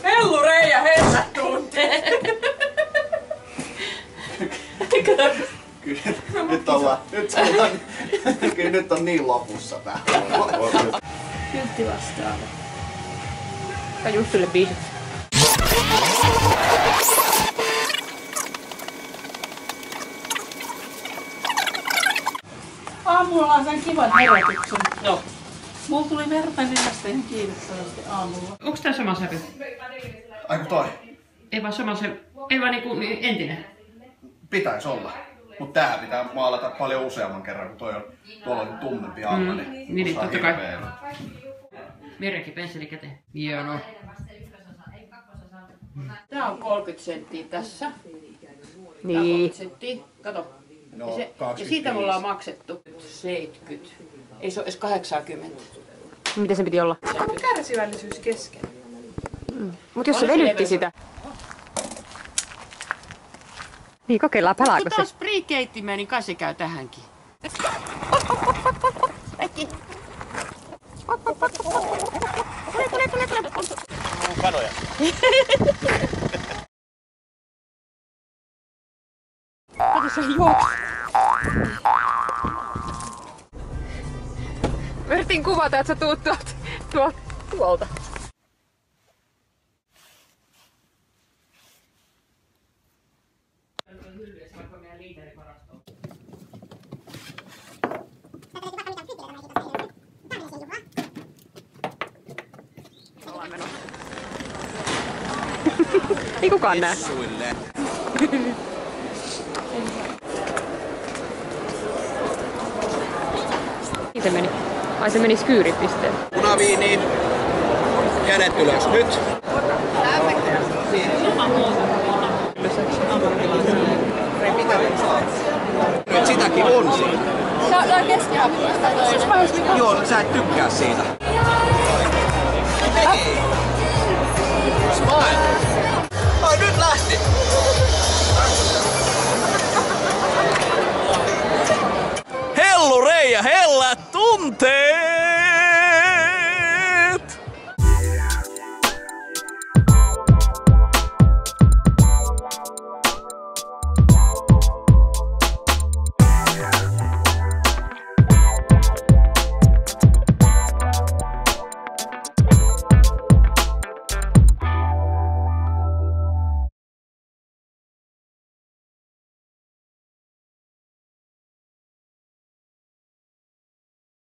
Hellureija hellä tuntee! Nyt on niin lopussa tää. Kyltti vastaan. Ja Jussille biisit. Aamulla on sen kivan herätyksen. Joo. Mulla tuli verta nenästä ihan kiinnostavasti aamulla. Onks tää sama sävy? Aiku toi? Ei vaan sama se, ei vaan niinku entinen. Pitäis olla. Mut tää pitää maalata paljon useamman kerran, kun toi on tuolla on tummempi alla, niin totta kai. Merenkin pensseli käteen. Hienoa. Tää on 30 senttiä tässä. Niin. 30 senttiä. Kato. No, Ja siitä me ollaan maksettu 70. Ei se ole edes 80. Miten se piti olla? Kärsivällisyys kesken. Mut jos se venytti sitä. Niin, kokeillaan palaako se. Kun taas pre-keittimeen, niin kai se käy tähänkin. Kanoja. Kato se juoksee. Mä yritin kuvata, että sä tuut tuolta. Ei kukaan näe. Niin se meni. Ai se meni skyyripisteen. Punaviiniin. Kädet ylös nyt. Nyt sitäkin on siinä. Se on keskihappista toi. Joo, sä et tykkää siitä. Hei! Smile! Ai nyt lähti! Hellureija hellä tuntee!